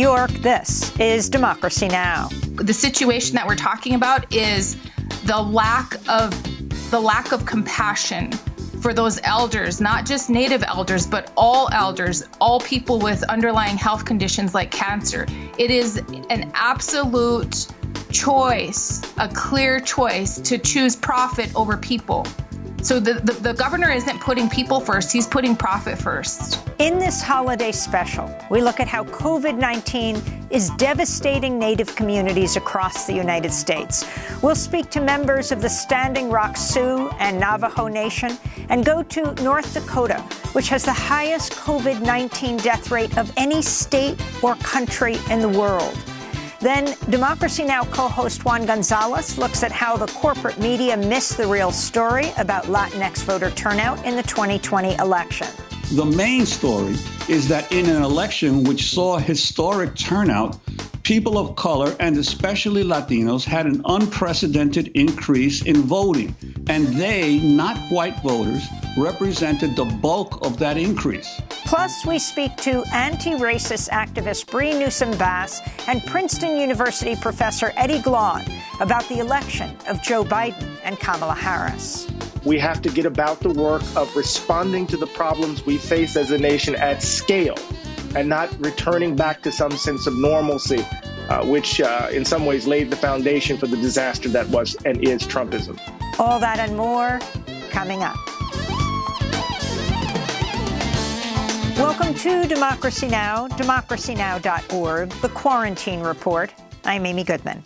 York, this is Democracy Now! The situation that we're talking about is the lack of compassion for those elders, not just Native elders, but all elders, all people with underlying health conditions like cancer. It is an absolute choice, a clear choice to choose profit over people. So the governor isn't putting people first, he's putting profit first. In this holiday special, we look at how COVID-19 is devastating Native communities across the United States. We'll speak to members of the Standing Rock Sioux and Navajo Nation and go to North Dakota, which has the highest COVID-19 death rate of any state or country in the world. Then Democracy Now! Co-host Juan Gonzalez looks at how the corporate media missed the real story about Latinx voter turnout in the 2020 election. The main story is that in an election which saw historic turnout, people of color, and especially Latinos, had an unprecedented increase in voting. And they, not white voters, represented the bulk of that increase. Plus, we speak to anti-racist activist Bree Newsom-Bass and Princeton University professor Eddie Glaude about the election of Joe Biden and Kamala Harris. We have to get about the work of responding to the problems we face as a nation at scale and not returning back to some sense of normalcy, which in some ways laid the foundation for the disaster that was and is Trumpism. All that and more coming up. Welcome to Democracy Now!, democracynow.org, The Quarantine Report. I'm Amy Goodman.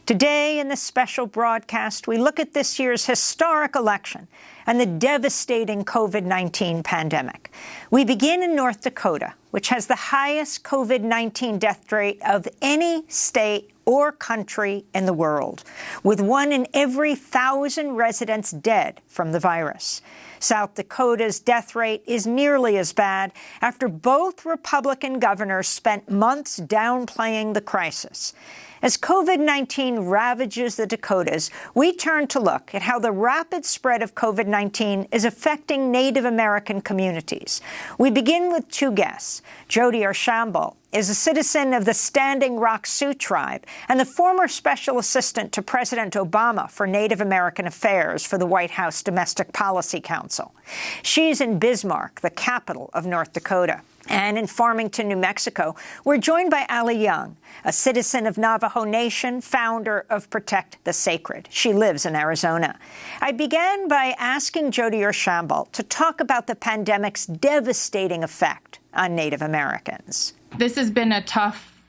Today, in this special broadcast, we look at this year's historic election and the devastating COVID-19 pandemic. We begin in North Dakota, which has the highest COVID-19 death rate of any state or country in the world, with 1 in every 1,000 residents dead from the virus. South Dakota's death rate is nearly as bad after both Republican governors spent months downplaying the crisis. As COVID-19 ravages the Dakotas, we turn to look at how the rapid spread of COVID-19 is affecting Native American communities. We begin with two guests. Jody Archambault is a citizen of the Standing Rock Sioux tribe and the former special assistant to President Obama for Native American Affairs for the White House Domestic Policy Council. She's in Bismarck, the capital of North Dakota. And in Farmington, New Mexico, we're joined by Ali Young, a citizen of Navajo Nation, founder of Protect the Sacred. She lives in Arizona. I began by asking Jody Archambault to talk about the pandemic's devastating effect on Native Americans. This has been a tough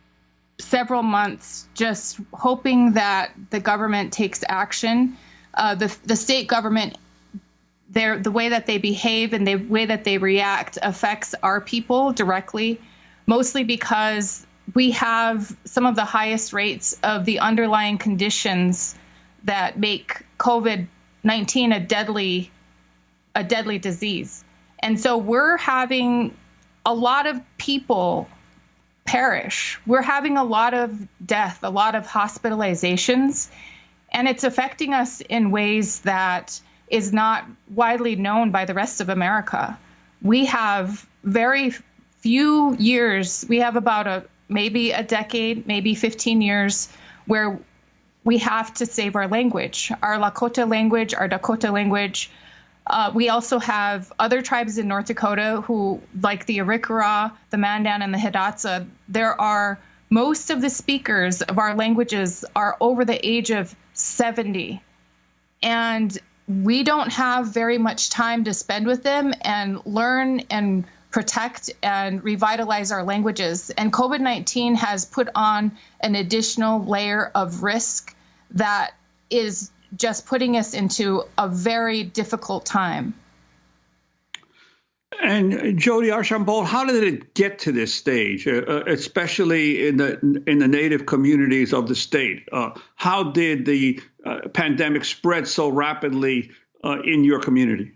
several months, just hoping that the government takes action. The state government, the way that they behave and the way that they react affects our people directly, mostly because we have some of the highest rates of the underlying conditions that make COVID-19 a deadly disease. And so we're having a lot of people perish. We're having a lot of death, a lot of hospitalizations, and it's affecting us in ways that is not widely known by the rest of America. We have very few years. We have about maybe a decade, maybe 15 years where we have to save our language, our Lakota language, our Dakota language. We also have other tribes in North Dakota who, like the Arikara, the Mandan, and the Hidatsa, most of the speakers of our languages are over the age of 70. And we don't have very much time to spend with them and learn and protect and revitalize our languages. And COVID-19 has put on an additional layer of risk that is just putting us into a very difficult time. And Jody Archambault, how did it get to this stage, especially in the Native communities of the state? How did the pandemic spread so rapidly in your community?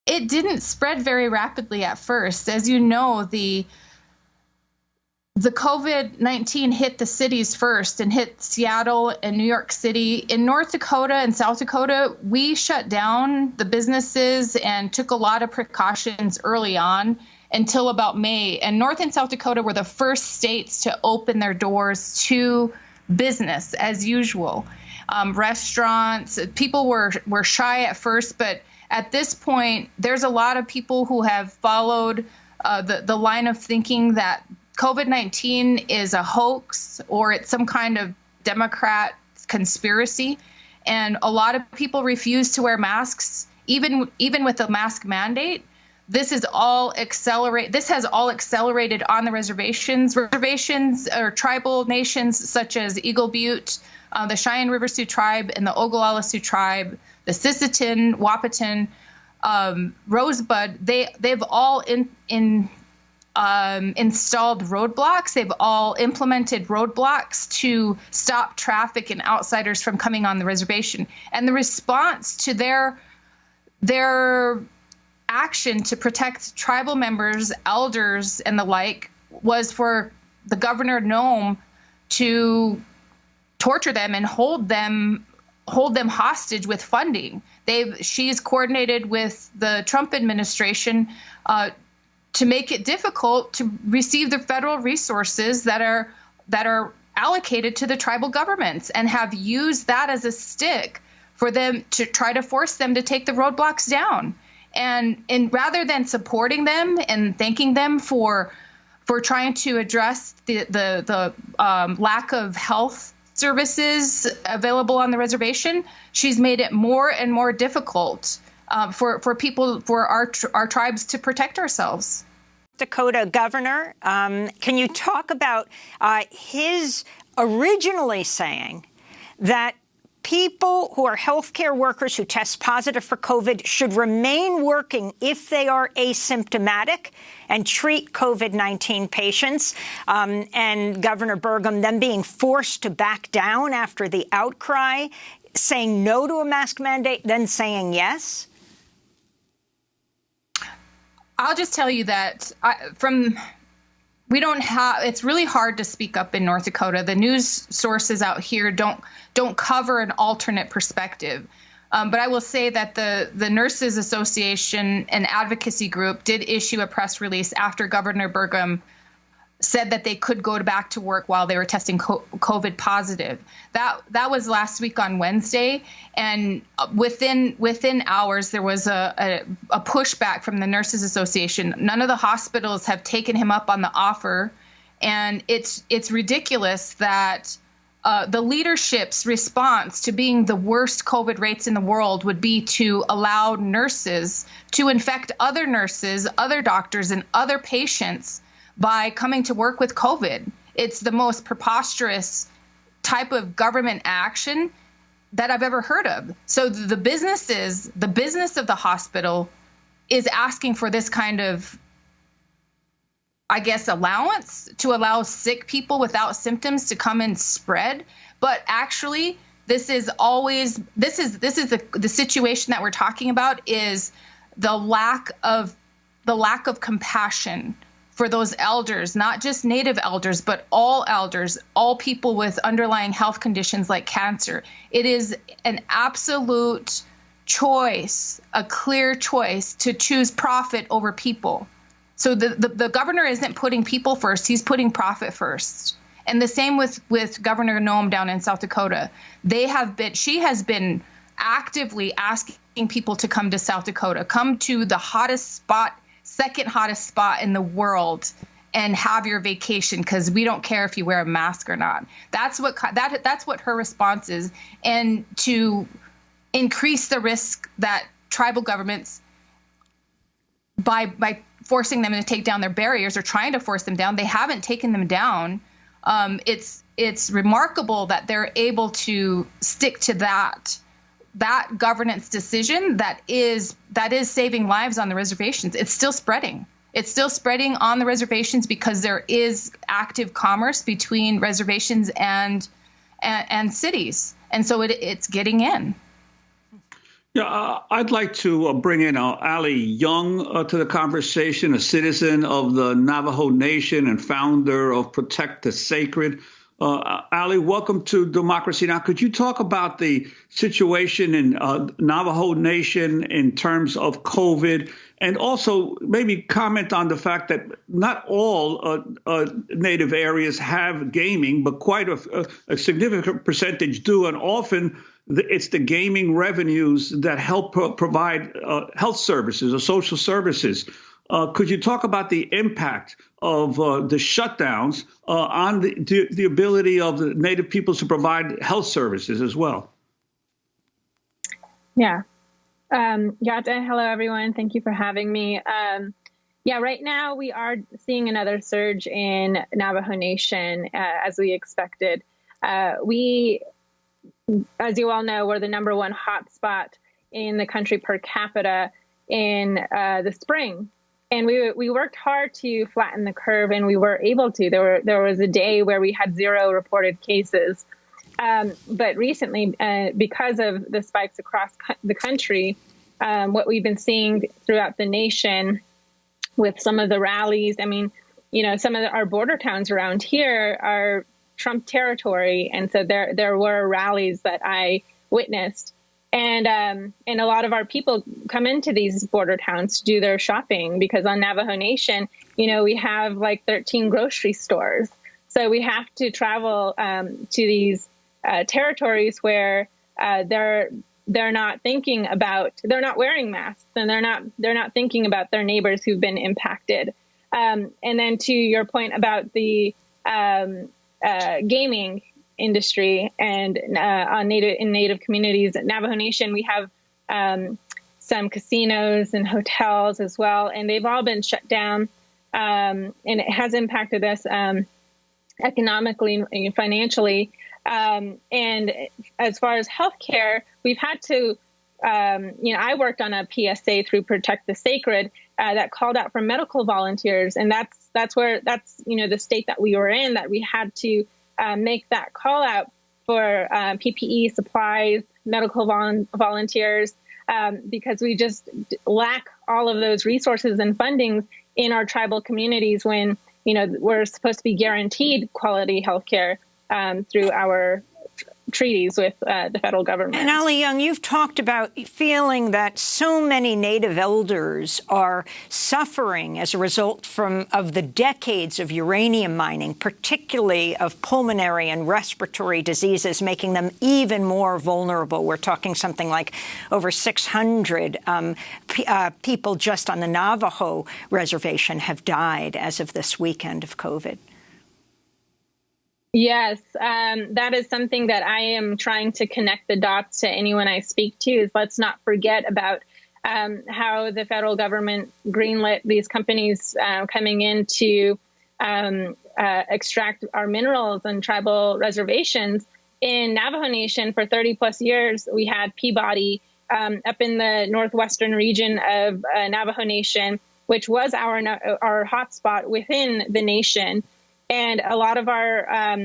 It didn't spread very rapidly at first. As you know, the COVID-19 hit the cities first and hit Seattle and New York City. In North Dakota and South Dakota, we shut down the businesses and took a lot of precautions early on. until about May. And North and South Dakota were the first states to open their doors to business as usual. Restaurants, people were shy at first, but at this point, there's a lot of people who have followed the line of thinking that COVID-19 is a hoax or it's some kind of Democrat conspiracy. And a lot of people refuse to wear masks, even with the mask mandate. This has all accelerated on the reservations. Reservations or tribal nations such as Eagle Butte, the Cheyenne River Sioux Tribe, and the Ogallala Sioux Tribe, the Sisseton, Wahpeton, Rosebud. They've all installed roadblocks. They've all implemented roadblocks to stop traffic and outsiders from coming on the reservation. And the response to their action to protect tribal members, elders, and the like was for the Governor Noem to torture them and hold them hostage with funding. She's coordinated with the Trump administration to make it difficult to receive the federal resources that are allocated to the tribal governments, and have used that as a stick for them to try to force them to take the roadblocks down. And rather than supporting them and thanking them for trying to address the lack of health services available on the reservation, she's made it more and more difficult for our tribes to protect ourselves. Dakota governor, can you talk about his originally saying that people who are healthcare workers who test positive for COVID should remain working if they are asymptomatic and treat COVID-19 patients, and Governor Burgum then being forced to back down after the outcry, saying no to a mask mandate, then saying yes? I'll just tell you that it's really hard to speak up in North Dakota. The news sources out here don't cover an alternate perspective. But I will say that the Nurses Association and advocacy group did issue a press release after Governor Burgum said that they could go back to work while they were testing COVID positive. That was last week on Wednesday, and within hours there was a pushback from the Nurses Association. None of the hospitals have taken him up on the offer, and it's ridiculous that the leadership's response to being the worst COVID rates in the world would be to allow nurses to infect other nurses, other doctors, and other patients by coming to work with COVID. It's the most preposterous type of government action that I've ever heard of. So the business of the hospital is asking for this kind of, I guess, allowance to allow sick people without symptoms to come and spread. But actually, the situation that we're talking about is the lack of compassion for those elders, not just Native elders, but all elders, all people with underlying health conditions like cancer. It is an absolute choice, a clear choice to choose profit over people. So the governor isn't putting people first, he's putting profit first. And the same with Governor Noem down in South Dakota. She has been actively asking people to come to South Dakota, come to the second hottest spot in the world, and have your vacation, because we don't care if you wear a mask or not. That's what her response is. And to increase the risk that tribal governments, by forcing them to take down their barriers or trying to force them down, they haven't taken them down. It's remarkable that they're able to stick to that governance decision that is saving lives on the reservations. It's still spreading. It's still spreading on the reservations because there is active commerce between reservations and cities, and so it's getting in. Yeah, I'd like to bring in Ali Young to the conversation, a citizen of the Navajo Nation and founder of Protect the Sacred. Ali, welcome to Democracy Now! Could you talk about the situation in Navajo Nation in terms of COVID, and also maybe comment on the fact that not all Native areas have gaming, but quite a significant percentage do, and often it's the gaming revenues that help provide health services or social services. Could you talk about the impact of the shutdowns on the ability of the Native peoples to provide health services as well? Yeah. Yata, hello, everyone. Thank you for having me. Right now we are seeing another surge in Navajo Nation, as we expected. We, as you all know, we're the #1 hotspot in the country per capita in the spring. And we worked hard to flatten the curve, and we were able to. There was a day where we had 0 reported cases. But recently, because of the spikes across the country, what we've been seeing throughout the nation with some of the rallies, I mean, some of our border towns around here are Trump territory. And so there were rallies that I witnessed. And a lot of our people come into these border towns to do their shopping, because on Navajo Nation, we have like 13 grocery stores. So we have to travel to these territories where they're not thinking about, they're not wearing masks, and they're not thinking about their neighbors who've been impacted. And then to your point about the gaming industry and in Native communities at Navajo Nation, we have some casinos and hotels as well, and they've all been shut down, and it has impacted us economically and financially. And as far as healthcare, we've had to, I worked on a PSA through Protect the Sacred that called out for medical volunteers, and that's the state that we were in, that we had to make that call out for PPE supplies, medical volunteers, because we just lack all of those resources and fundings in our tribal communities when, we're supposed to be guaranteed quality healthcare through our treaties with the federal government. And Ali Young, you've talked about feeling that so many Native elders are suffering as a result of the decades of uranium mining, particularly of pulmonary and respiratory diseases, making them even more vulnerable. We're talking something like over 600 people just on the Navajo reservation have died as of this weekend of COVID. Yes, that is something that I am trying to connect the dots to anyone I speak to, is let's not forget about how the federal government greenlit these companies coming in to extract our minerals and tribal reservations. In Navajo Nation for 30 plus years, we had Peabody up in the northwestern region of Navajo Nation, which was our hotspot within the nation. And a lot of our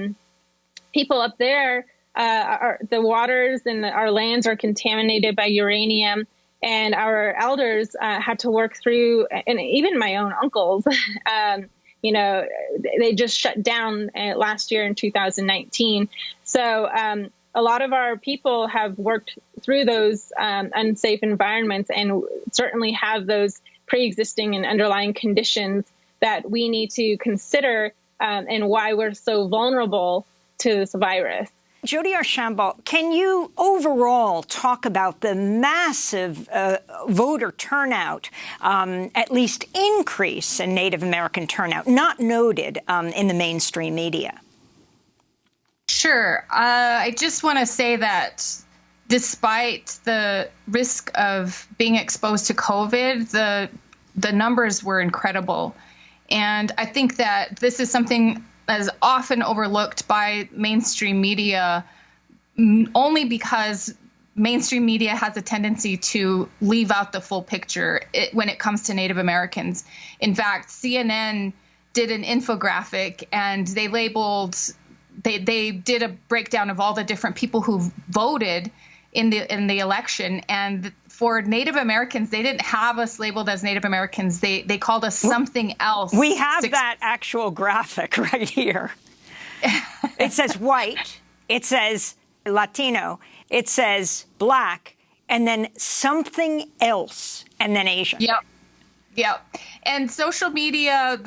people up there, the waters and our lands are contaminated by uranium. And our elders had to work through, and even my own uncles, they just shut down last year in 2019. So a lot of our people have worked through those unsafe environments, and certainly have those pre-existing and underlying conditions that we need to consider, and why we're so vulnerable to this virus. Jody Archambault, can you overall talk about the massive voter turnout, at least increase in Native American turnout, not noted in the mainstream media? Sure. I just want to say that despite the risk of being exposed to COVID, the numbers were incredible. And I think that this is something that is often overlooked by mainstream media, only because mainstream media has a tendency to leave out the full picture when it comes to Native Americans. In fact, CNN did an infographic, and they did a breakdown of all the different people who voted in the election, and for Native Americans, they didn't have us labeled as Native Americans. They called us something else. We have that actual graphic right here. It says white, it says Latino, it says black, and then something else, and then Asian. Yep. And social media,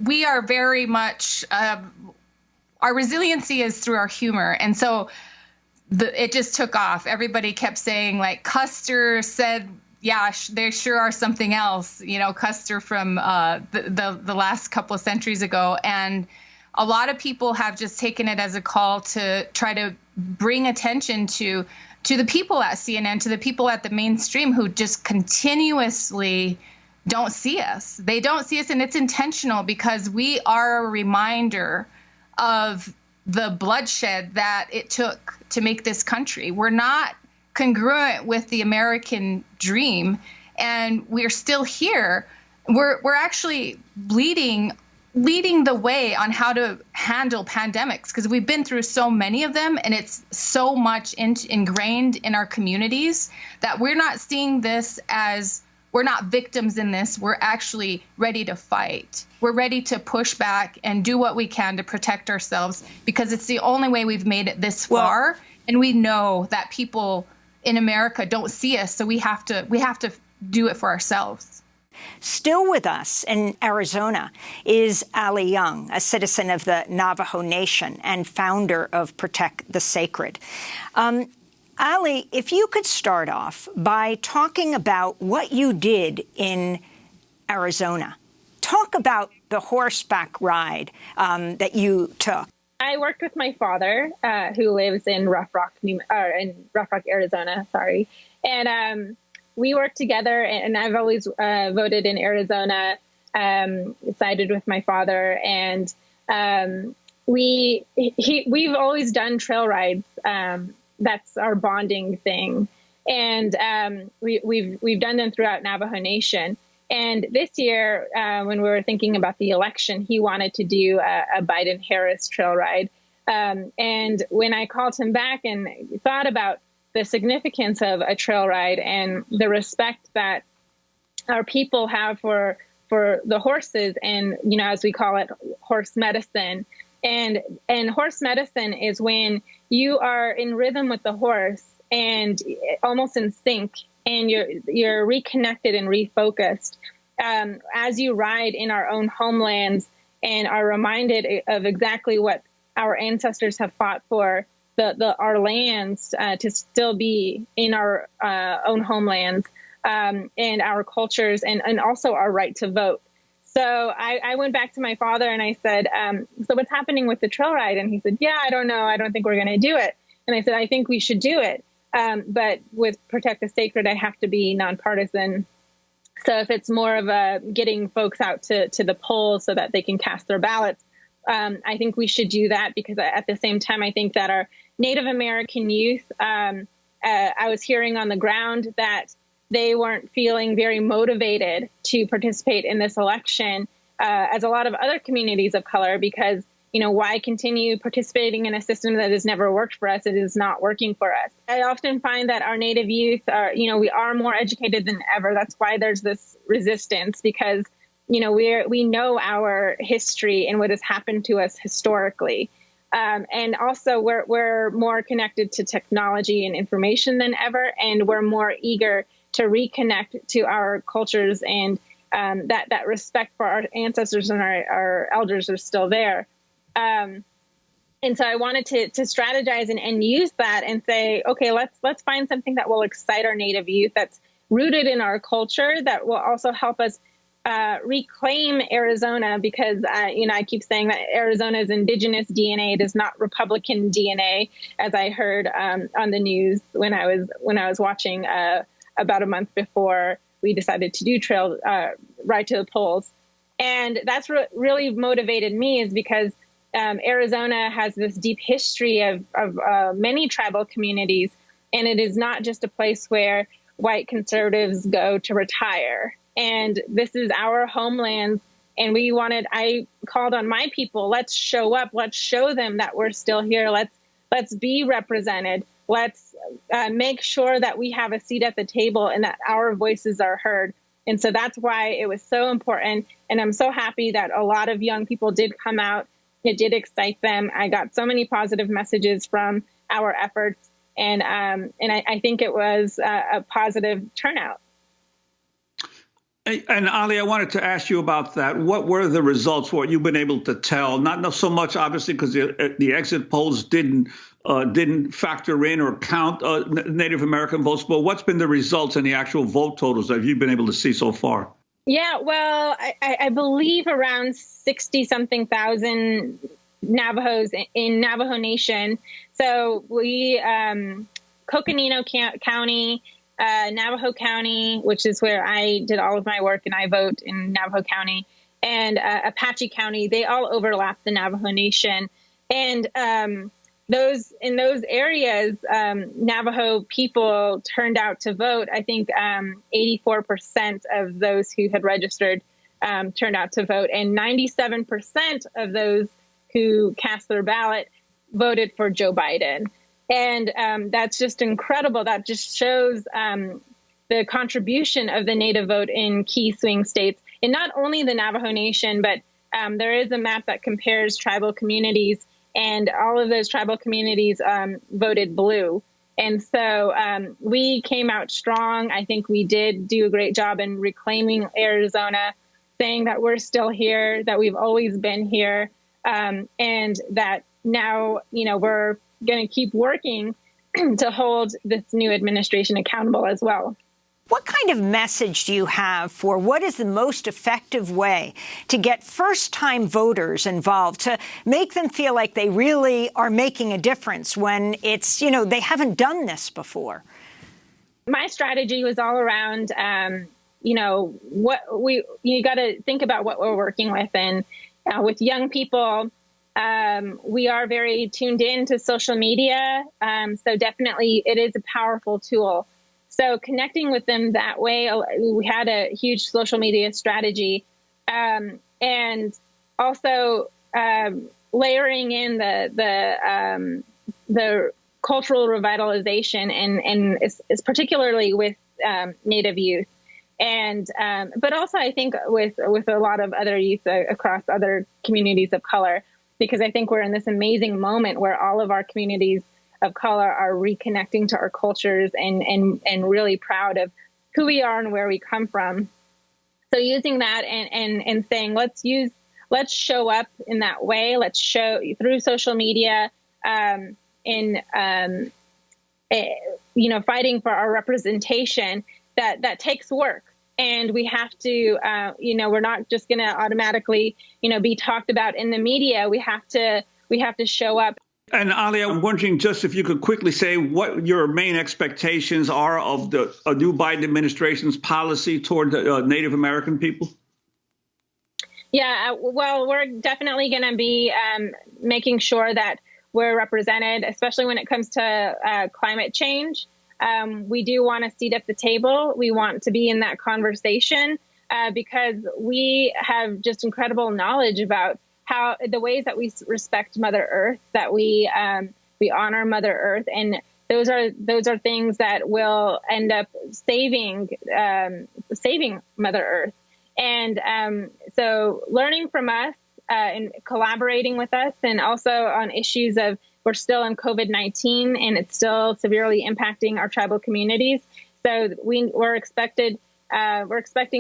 we are very much, our resiliency is through our humor. And so it just took off. Everybody kept saying, like, Custer said, yeah, they sure are something else, Custer from the last couple of centuries ago. And a lot of people have just taken it as a call to try to bring attention to the people at CNN, to the people at the mainstream who just continuously don't see us. They don't see us, and it's intentional because we are a reminder of the bloodshed that it took to make this country. We're not congruent with the American dream, and we're still here. We're actually leading the way on how to handle pandemics, because we've been through so many of them, and it's so much ingrained in our communities that we're not seeing this as, we're not victims in this. We're actually ready to fight. We're ready to push back and do what we can to protect ourselves, because it's the only way we've made it this far. And we know that people in America don't see us, so we have to do it for ourselves. Still with us in Arizona is Ali Young, a citizen of the Navajo Nation and founder of Protect the Sacred. Ali, if you could start off by talking about what you did in Arizona. Talk about the horseback ride that you took. I worked with my father, who lives in Rough Rock, Arizona. And we worked together, and I've always voted in Arizona, sided with my father, and we've always done trail rides. That's our bonding thing, and we've done them throughout Navajo Nation. And this year, when we were thinking about the election, he wanted to do a Biden-Harris trail ride. And when I called him back and thought about the significance of a trail ride and the respect that our people have for the horses, and, as we call it, horse medicine. And horse medicine is when you are in rhythm with the horse and almost in sync, and you're reconnected and refocused as you ride in our own homelands and are reminded of exactly what our ancestors have fought for, our lands to still be in our own homelands, and our cultures, and also our right to vote. So I went back to my father and I said, so what's happening with the trail ride? And he said, yeah, I don't know. I don't think we're going to do it. And I said, I think we should do it. But with Protect the Sacred, I have to be nonpartisan. So if it's more of a getting folks out to the polls so that they can cast their ballots, I think we should do that, because at the same time, I think that our Native American youth, I was hearing on the ground that they weren't feeling very motivated to participate in this election, as a lot of other communities of color, because, why continue participating in a system that has never worked for us? It is not working for us. I often find that our Native youth are, we are more educated than ever. That's why there's this resistance, because, we know our history and what has happened to us historically. And also we're more connected to technology and information than ever, and we're more eager to reconnect to our cultures, and that respect for our ancestors and our elders are still there. And so I wanted to strategize and use that and say, okay, let's find something that will excite our Native youth, that's rooted in our culture, that will also help us reclaim Arizona, because I keep saying that Arizona is indigenous DNA. It is not Republican DNA, as I heard on the news when I was watching about a month before we decided to do trail ride to the polls. And that's what really motivated me, is because Arizona has this deep history of many tribal communities, and it is not just a place where white conservatives go to retire. And this is our homeland, and I called on my people, let's show up, let's show them that we're still here, let's be represented, let's make sure that we have a seat at the table and that our voices are heard. And so that's why it was so important. And I'm so happy that a lot of young people did come out It did excite them. I got so many positive messages from our efforts, and I think it was a positive turnout. And Ali, I wanted to ask you about that. What were the results? What you've been able to tell? Not so much, obviously, because the exit polls didn't factor in or count Native American votes. But what's been the results and the actual vote totals that you've been able to see so far? Yeah, well, I believe around 60-something thousand Navajos in Navajo Nation. So we, Coconino County, Navajo County, which is where I did all of my work and I vote in Navajo County, and Apache County, they all overlap the Navajo Nation. And in those areas, Navajo people turned out to vote. I think 84% of those who had registered turned out to vote, and 97% of those who cast their ballot voted for Joe Biden. And that's just incredible. That just shows the contribution of the Native vote in key swing states, in not only the Navajo Nation, but there is a map that compares tribal communities, and all of those tribal communities voted blue. And so we came out strong. I think we did do a great job in reclaiming Arizona, saying that we're still here, that we've always been here, and that now, we're going to keep working to hold this new administration accountable as well. What kind of message do you have for what is the most effective way to get first-time voters involved, to make them feel like they really are making a difference when it's, they haven't done this before? My strategy was all around, you got to think about what we're working with. And with young people, we are very tuned in to social media. So definitely it is a powerful tool. So connecting with them that way, we had a huge social media strategy, and also layering in the cultural revitalization, and is particularly with Native youth, and but also I think with a lot of other youth across other communities of color, because I think we're in this amazing moment where all of our communities of color are reconnecting to our cultures and really proud of who we are and where we come from. So using that and saying, let's show up in that way. Let's show through social media, fighting for our representation, that takes work. And we have to, we're not just going to automatically, be talked about in the media. We have to show up. And Ali, I'm wondering just if you could quickly say what your main expectations are of the new Biden administration's policy toward the Native American people. Yeah, well, we're definitely going to be making sure that we're represented, especially when it comes to climate change. We do want a seat at the table. We want to be in that conversation because we have just incredible knowledge about how the ways that we respect Mother Earth, that we honor Mother Earth, and those are things that will end up saving Mother Earth. And so learning from us and collaborating with us, and also on issues of, we're still in COVID-19 and it's still severely impacting our tribal communities. So we're expecting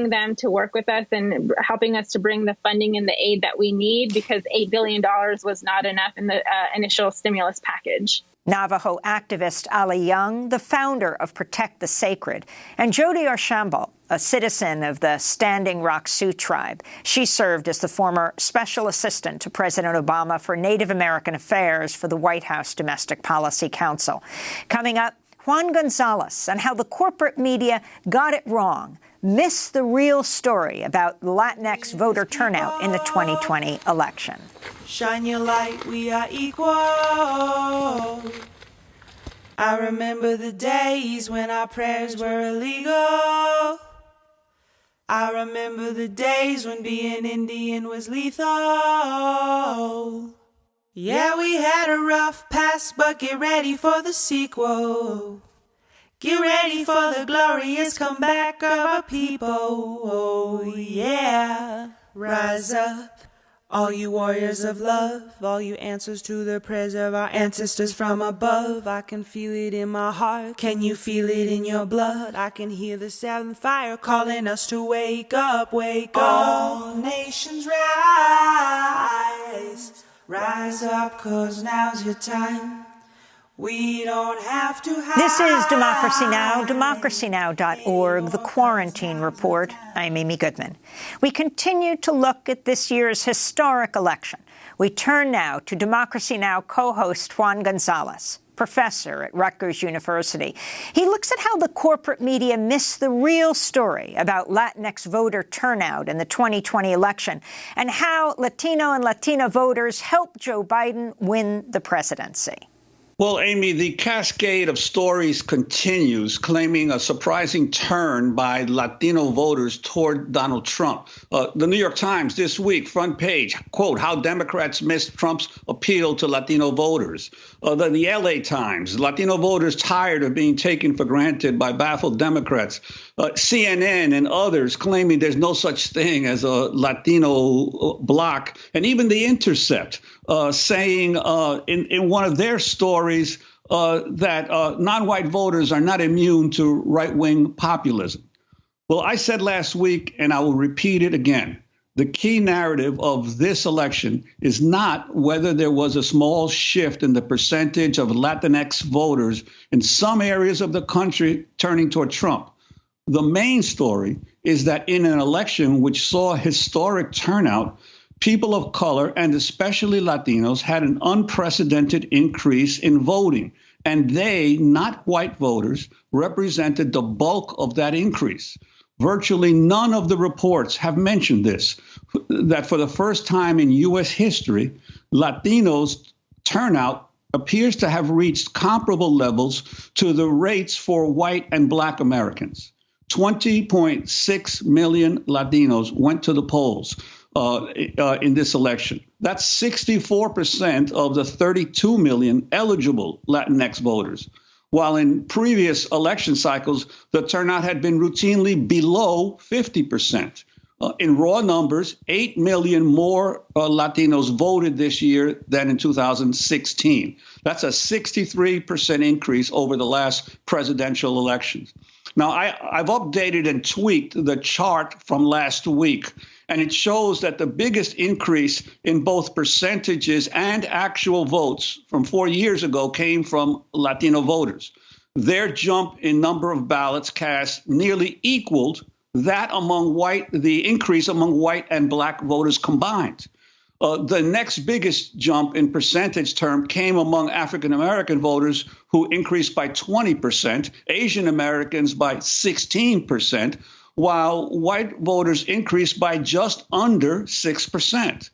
them to work with us and helping us to bring the funding and the aid that we need, because $8 billion was not enough in the initial stimulus package. Navajo activist Ali Young, the founder of Protect the Sacred, and Jody Archambault, a citizen of the Standing Rock Sioux tribe. She served as the former special assistant to President Obama for Native American Affairs for the White House Domestic Policy Council. Coming up, Juan Gonzalez and how the corporate media got it wrong, missed the real story about Latinx voter turnout in the 2020 election. Shine your light, we are equal. I remember the days when our prayers were illegal. I remember the days when being Indian was lethal. Yeah, we had a rough past, but get ready for the sequel. Get ready for the glorious comeback of our people. Oh, yeah. Rise up, All you warriors of love, all you answers to the prayers of our ancestors from above. I can feel it in my heart, can you feel it in your blood? I can hear the seventh fire calling us to wake up, wake up. All nations rise, rise up, 'cause now's your time. We don't have to hide. This is Democracy Now!, DemocracyNow.org, The Quarantine Report. I'm Amy Goodman. We continue to look at this year's historic election. We turn now to Democracy Now! Co-host Juan Gonzalez, professor at Rutgers University. He looks at how the corporate media missed the real story about Latinx voter turnout in the 2020 election and how Latino and Latina voters helped Joe Biden win the presidency. Well, Amy, the cascade of stories continues, claiming a surprising turn by Latino voters toward Donald Trump. The New York Times this week, front page, quote, how Democrats missed Trump's appeal to Latino voters. The LA Times, Latino voters tired of being taken for granted by baffled Democrats. CNN and others claiming there's no such thing as a Latino bloc. And even The Intercept saying in one of their stories that non-white voters are not immune to right-wing populism. Well, I said last week, and I will repeat it again, the key narrative of this election is not whether there was a small shift in the percentage of Latinx voters in some areas of the country turning toward Trump. The main story is that in an election which saw historic turnout, people of color, and especially Latinos, had an unprecedented increase in voting. And they, not white voters, represented the bulk of that increase. Virtually none of the reports have mentioned this, that for the first time in U.S. history, Latinos turnout appears to have reached comparable levels to the rates for white and black Americans. 20.6 million Latinos went to the polls in this election. That's 64% of the 32 million eligible Latinx voters, while in previous election cycles, the turnout had been routinely below 50%. In raw numbers, 8 million more Latinos voted this year than in 2016. That's a 63% increase over the last presidential elections. Now, I've updated and tweaked the chart from last week, and it shows that the biggest increase in both percentages and actual votes from 4 years ago came from Latino voters. Their jump in number of ballots cast nearly equaled that the increase among white and black voters combined. The next biggest jump in percentage term came among African-American voters, who increased by 20%, Asian Americans by 16%, while white voters increased by just under 6%.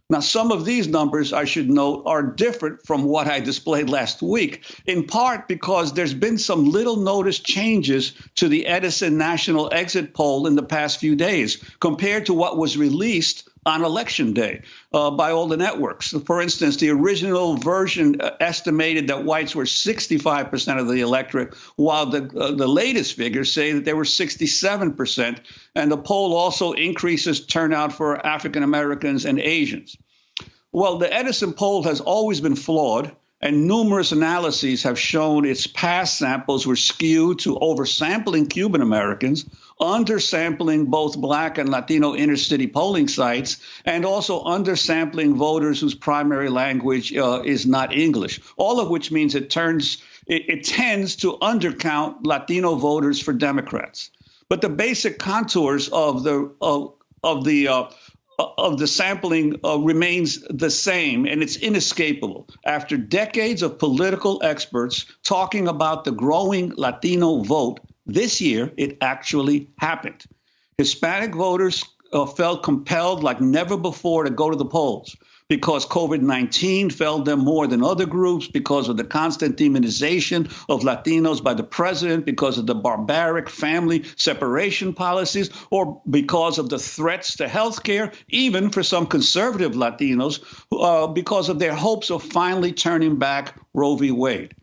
Now, some of these numbers, I should note, are different from what I displayed last week, in part because there's been some little noticed changes to the Edison National Exit Poll in the past few days compared to what was released on Election Day by all the networks. For instance, the original version estimated that whites were 65% of the electorate, while the latest figures say that they were 67%. And the poll also increases turnout for African Americans and Asians. Well, the Edison poll has always been flawed, and numerous analyses have shown its past samples were skewed to oversampling Cuban Americans, undersampling both black and Latino inner city polling sites, and also undersampling voters whose primary language is not English, all of which means it tends to undercount Latino voters for Democrats. But the basic contours of the sampling remains the same, and it's inescapable. After decades of political experts talking about the growing Latino vote, this year it actually happened. Hispanic voters felt compelled like never before to go to the polls because COVID-19 failed them more than other groups, because of the constant demonization of Latinos by the president, because of the barbaric family separation policies, or because of the threats to health care, even for some conservative Latinos, because of their hopes of finally turning back Roe v. Wade.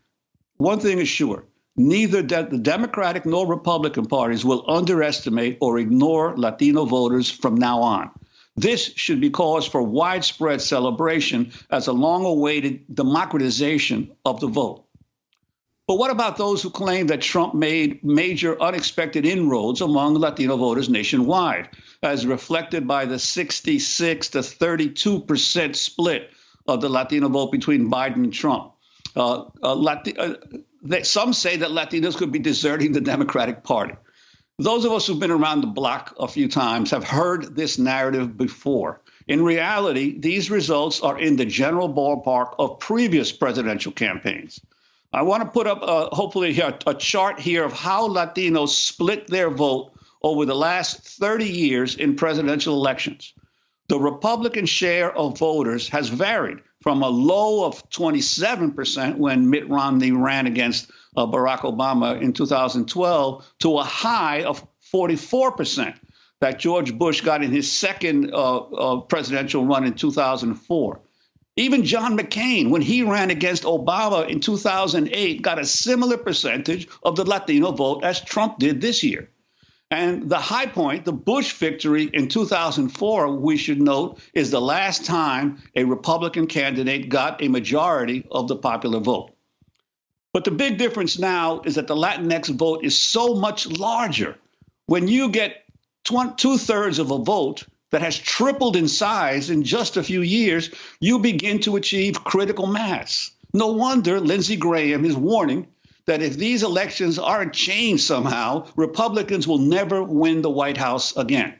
One thing is sure. Neither the Democratic nor Republican parties will underestimate or ignore Latino voters from now on. This should be cause for widespread celebration as a long-awaited democratization of the vote. But what about those who claim that Trump made major unexpected inroads among Latino voters nationwide, as reflected by the 66 to 32% split of the Latino vote between Biden and Trump? Some say that Latinos could be deserting the Democratic Party. Those of us who've been around the block a few times have heard this narrative before. In reality, these results are in the general ballpark of previous presidential campaigns. I want to put up, hopefully, a chart here of how Latinos split their vote over the last 30 years in presidential elections. The Republican share of voters has varied from a low of 27% when Mitt Romney ran against Barack Obama in 2012 to a high of 44% that George Bush got in his second presidential run in 2004. Even John McCain, when he ran against Obama in 2008, got a similar percentage of the Latino vote as Trump did this year. And the high point, the Bush victory in 2004, we should note, is the last time a Republican candidate got a majority of the popular vote. But the big difference now is that the Latinx vote is so much larger. When you get 2/3 of a vote that has tripled in size in just a few years, you begin to achieve critical mass. No wonder Lindsey Graham is warning that if these elections aren't changed somehow, Republicans will never win the White House again.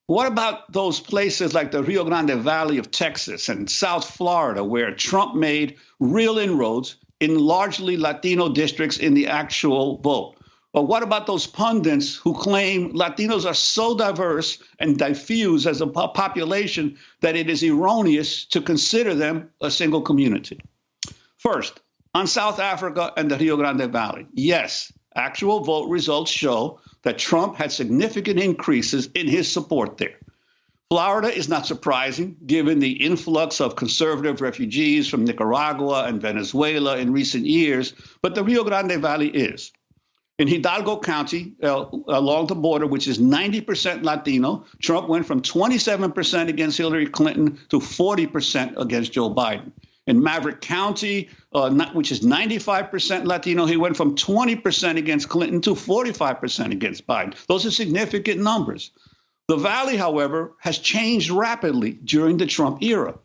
What about those places like the Rio Grande Valley of Texas and South Florida, where Trump made real inroads in largely Latino districts in the actual vote? Or what about those pundits who claim Latinos are so diverse and diffuse as a population that it is erroneous to consider them a single community? First, on South Africa and the Rio Grande Valley, yes, actual vote results show that Trump had significant increases in his support there. Florida is not surprising, given the influx of conservative refugees from Nicaragua and Venezuela in recent years, but the Rio Grande Valley is. In Hidalgo County, along the border, which is 90% Latino, Trump went from 27% against Hillary Clinton to 40% against Joe Biden. In Maverick County, which is 95% Latino, he went from 20% against Clinton to 45% against Biden. Those are significant numbers. The Valley, however, has changed rapidly during the Trump era.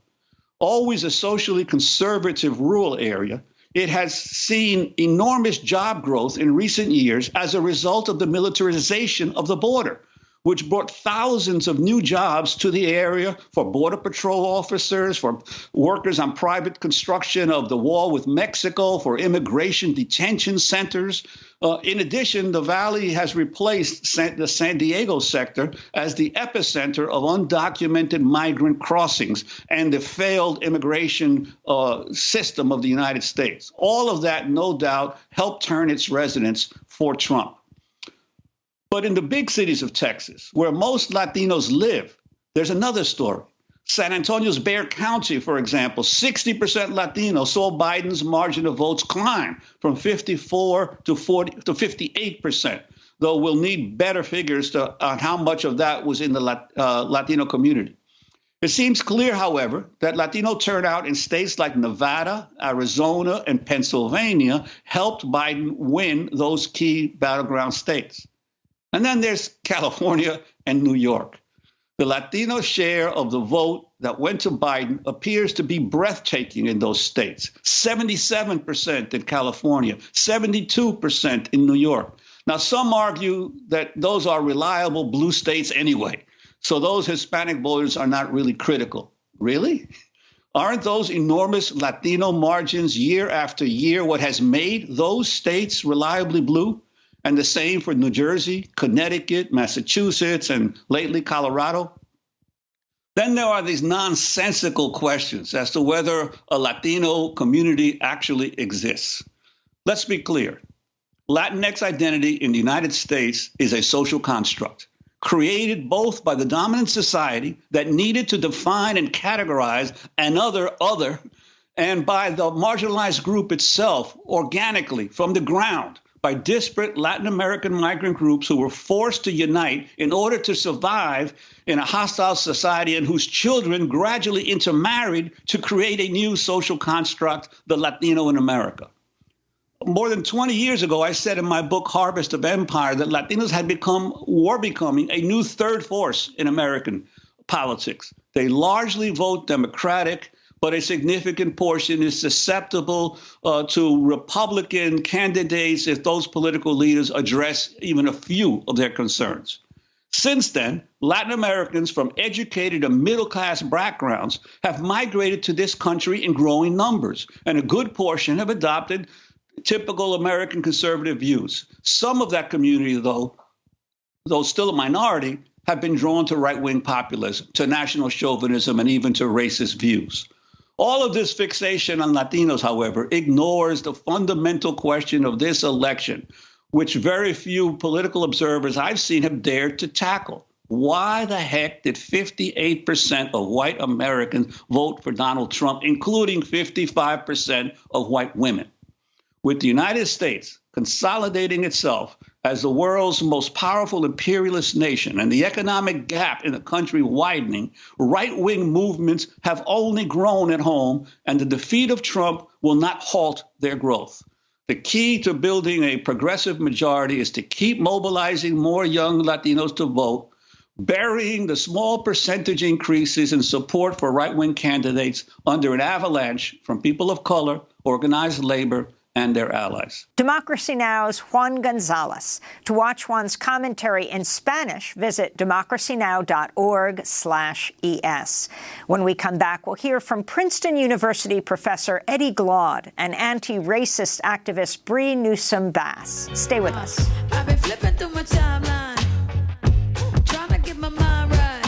Always a socially conservative rural area, it has seen enormous job growth in recent years as a result of the militarization of the border, which brought thousands of new jobs to the area for Border Patrol officers, for workers on private construction of the wall with Mexico, for immigration detention centers. In addition, the Valley has replaced the San Diego sector as the epicenter of undocumented migrant crossings and the failed immigration system of the United States. All of that, no doubt, helped turn its residents for Trump. But in the big cities of Texas, where most Latinos live, there's another story. San Antonio's Bexar County, for example, 60% Latino, saw Biden's margin of votes climb from 54 to 58%, though we'll need better figures on how much of that was in the Latino community. It seems clear, however, that Latino turnout in states like Nevada, Arizona, and Pennsylvania helped Biden win those key battleground states. And then there's California and New York. The Latino share of the vote that went to Biden appears to be breathtaking in those states. 77% in California, 72% in New York. Now, some argue that those are reliable blue states anyway, so those Hispanic voters are not really critical. Really? Aren't those enormous Latino margins year after year what has made those states reliably blue? And the same for New Jersey, Connecticut, Massachusetts, and lately Colorado. Then there are these nonsensical questions as to whether a Latino community actually exists. Let's be clear. Latinx identity in the United States is a social construct created both by the dominant society that needed to define and categorize another other, and by the marginalized group itself organically from the ground, by disparate Latin American migrant groups who were forced to unite in order to survive in a hostile society and whose children gradually intermarried to create a new social construct, the Latino in America. More than 20 years ago, I said in my book, Harvest of Empire, that Latinos were becoming a new third force in American politics. They largely vote Democratic, but a significant portion is susceptible to Republican candidates if those political leaders address even a few of their concerns. Since then, Latin Americans from educated and middle-class backgrounds have migrated to this country in growing numbers, and a good portion have adopted typical American conservative views. Some of that community, though still a minority, have been drawn to right-wing populism, to national chauvinism, and even to racist views. All of this fixation on Latinos, however, ignores the fundamental question of this election, which very few political observers I've seen have dared to tackle. Why the heck did 58% of white Americans vote for Donald Trump, including 55% of white women? With the United States consolidating itself as the world's most powerful imperialist nation and the economic gap in the country widening, right-wing movements have only grown at home, and the defeat of Trump will not halt their growth. The key to building a progressive majority is to keep mobilizing more young Latinos to vote, burying the small percentage increases in support for right-wing candidates under an avalanche from people of color, organized labor, and their allies. Democracy Now's Juan Gonzalez. To watch Juan's commentary in Spanish, visit democracynow.org/ES. When we come back, we'll hear from Princeton University professor Eddie Glaude and anti-racist activist Bree Newsome Bass. Stay with us. I've been flipping through my timeline, trying to get my mind right.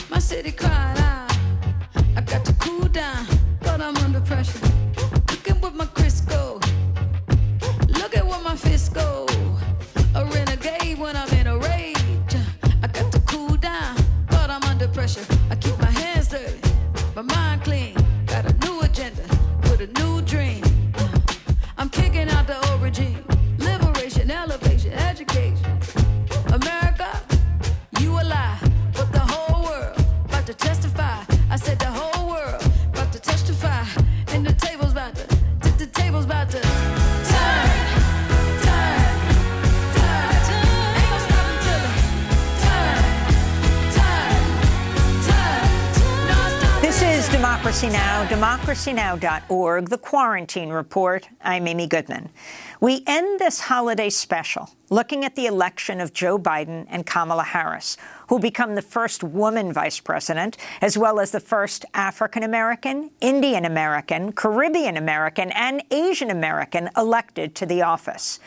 My city cried out, I got to cool down, but I'm under pressure. With my Crisco, look at what my fists go. A renegade when I'm in a rage. I got to cool down, but I'm under pressure. I keep my hands dirty, my mind clean. Got a new agenda with a new dream. I'm kicking out the old regime. Liberation, elevation, education. America, you a lie, but the whole world about to testify. I said the whole world about to testify, and the table's about to. The table's about to turn. Ain't gonna stop until it turn. This is Democracy Now!, democracynow.org, The Quarantine Report. I'm Amy Goodman. We end this holiday special looking at the election of Joe Biden and Kamala Harris, who become the first woman vice president, as well as the first African-American, Indian-American, Caribbean-American, and Asian-American elected to the office.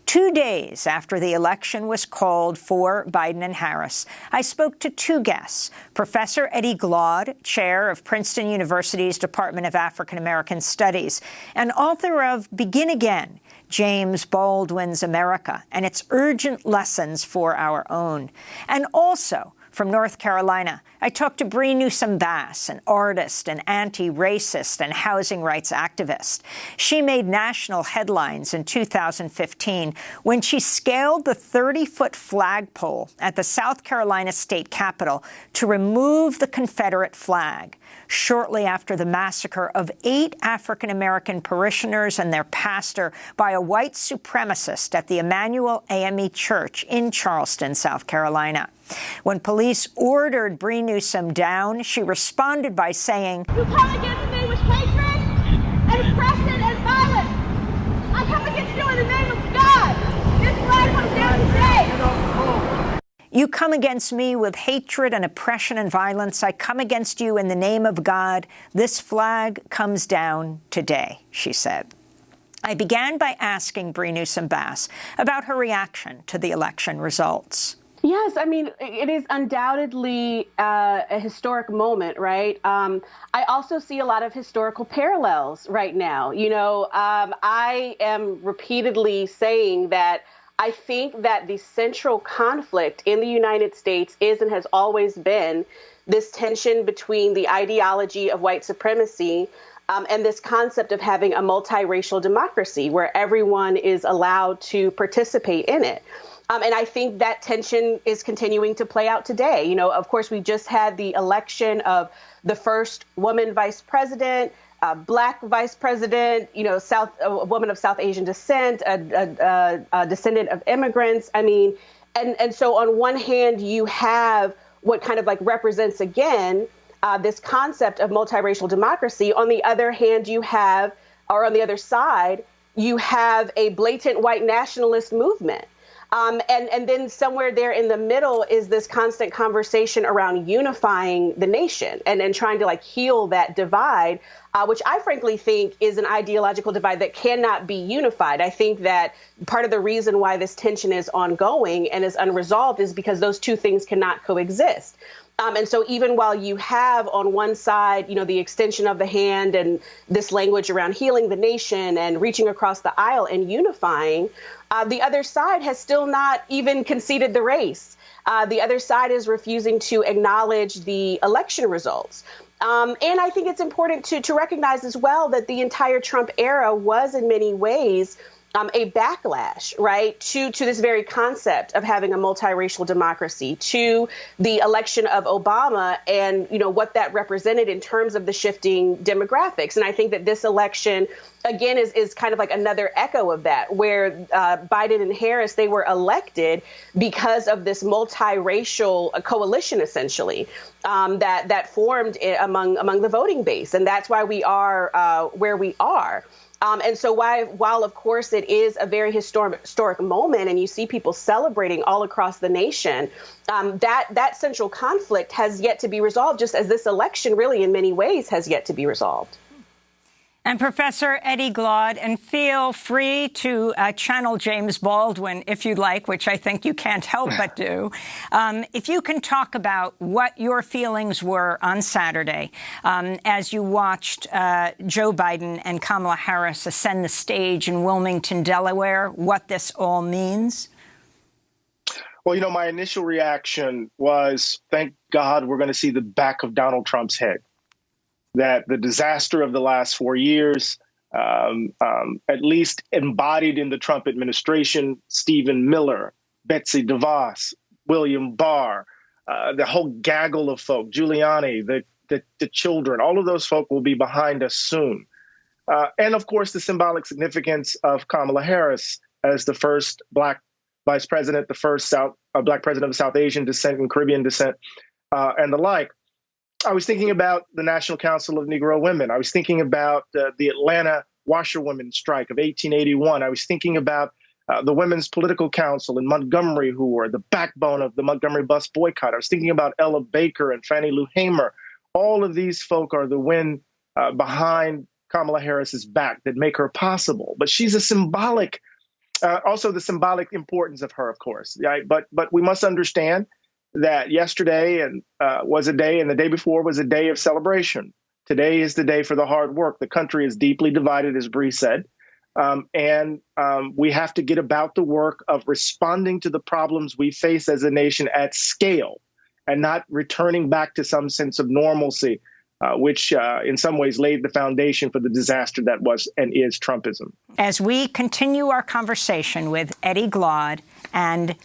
2 days after the election was called for Biden and Harris, I spoke to two guests, Professor Eddie Glaude, chair of Princeton University's Department of African American Studies, and author of Begin Again, James Baldwin's America and its urgent lessons for our own. And also, from North Carolina, I talked to Bree Newsome Bass, an artist, an anti-racist, and housing rights activist. She made national headlines in 2015 when she scaled the 30-foot flagpole at the South Carolina State Capitol to remove the Confederate flag, shortly after the massacre of 8 African-American parishioners and their pastor by a white supremacist at the Emmanuel AME Church in Charleston, South Carolina. When police ordered Bree Newsome down, she responded by saying, "You come against me with hatred and oppression and violence. I come against you in the name of God. This flag comes down today." "You come against me with hatred and oppression and violence. I come against you in the name of God. This flag comes down today," she said. I began by asking Bree Newsome Bass about her reaction to the election results. Yes, I mean, it is undoubtedly a historic moment, right? I also see a lot of historical parallels right now. You know, I am repeatedly saying that I think that the central conflict in the United States is and has always been this tension between the ideology of white supremacy and this concept of having a multiracial democracy where everyone is allowed to participate in it. And I think that tension is continuing to play out today. You know, of course, we just had the election of the first woman vice president, Black vice president, you know, a woman of South Asian descent, a descendant of immigrants. I mean, and so on one hand, you have what kind of like represents, again, this concept of multiracial democracy. On the other hand, you have, or on the other side, you have a blatant white nationalist movement. And then somewhere there in the middle is this constant conversation around unifying the nation and trying to like heal that divide, which I frankly think is an ideological divide that cannot be unified. I think that part of the reason why this tension is ongoing and is unresolved is because those two things cannot coexist. And so even while you have on one side, you know, the extension of the hand and this language around healing the nation and reaching across the aisle and unifying, the other side has still not even conceded the race. The other side is refusing to acknowledge the election results. And I think it's important to recognize as well that the entire Trump era was in many ways a backlash, right, to this very concept of having a multiracial democracy, to the election of Obama and, you know, what that represented in terms of the shifting demographics. And I think that this election, again, is kind of like another echo of that, where Biden and Harris, they were elected because of this multiracial coalition, essentially, that formed among the voting base. And that's why we are where we are. And so while, of course, it is a very historic moment and you see people celebrating all across the nation, that central conflict has yet to be resolved, just as this election really in many ways has yet to be resolved. And Professor Eddie Glaude, and feel free to channel James Baldwin if you'd like, which I think you can't help but do. If you can talk about what your feelings were on Saturday as you watched Joe Biden and Kamala Harris ascend the stage in Wilmington, Delaware, what this all means. Well, you know, my initial reaction was, thank God we're going to see the back of Donald Trump's head. That the disaster of the last 4 years, at least embodied in the Trump administration, Stephen Miller, Betsy DeVos, William Barr, the whole gaggle of folk, Giuliani, the children, all of those folk will be behind us soon. And of course, the symbolic significance of Kamala Harris as the first Black vice president, the first Black president of South Asian descent and Caribbean descent, and the like. I was thinking about the National Council of Negro Women. I was thinking about the Atlanta washerwomen strike of 1881. I was thinking about the Women's Political Council in Montgomery, who were the backbone of the Montgomery bus boycott. I was thinking about Ella Baker and Fannie Lou Hamer. All of these folk are the wind behind Kamala Harris's back that make her possible. But she's a symbolic, also the symbolic importance of her, of course. Right? But we must understand that yesterday was a day and the day before was a day of celebration. Today is the day for the hard work. The country is deeply divided, as Bree said, and we have to get about the work of responding to the problems we face as a nation at scale and not returning back to some sense of normalcy, which in some ways laid the foundation for the disaster that was and is Trumpism. As we continue our conversation with Eddie Glaude and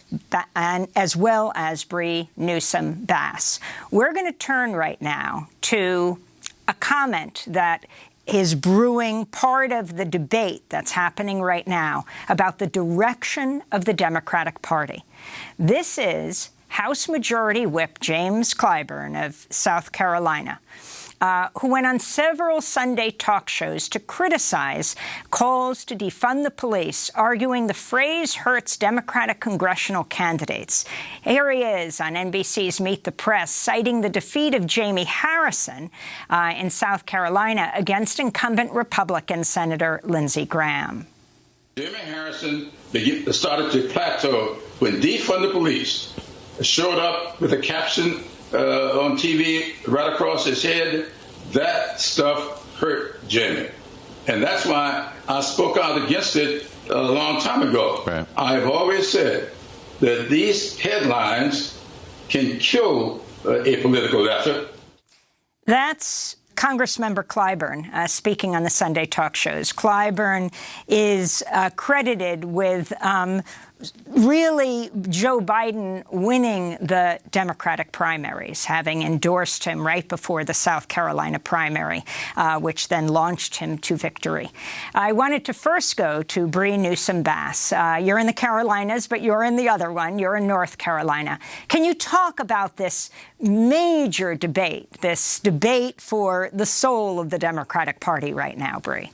as well as Bree Newsome Bass, we're going to turn right now to a comment that is brewing part of the debate that's happening right now about the direction of the Democratic Party. This is House Majority Whip James Clyburn of South Carolina, who went on several Sunday talk shows to criticize calls to defund the police, arguing the phrase hurts Democratic congressional candidates. Here he is on NBC's Meet the Press, citing the defeat of Jamie Harrison in South Carolina against incumbent Republican Senator Lindsey Graham. Jamie Harrison started to plateau when defund the police showed up with a caption on TV right across his head. That stuff hurt Jamie. And that's why I spoke out against it a long time ago. Right. I've always said that these headlines can kill a political effort. That's Congressmember Clyburn speaking on the Sunday talk shows. Clyburn is credited with really Joe Biden winning the Democratic primaries, having endorsed him right before the South Carolina primary, which then launched him to victory. I wanted to first go to Bree Newsom-Bass. You're in the Carolinas, but you're in the other one. You're in North Carolina. Can you talk about this major debate, this debate for the soul of the Democratic Party right now, Bree?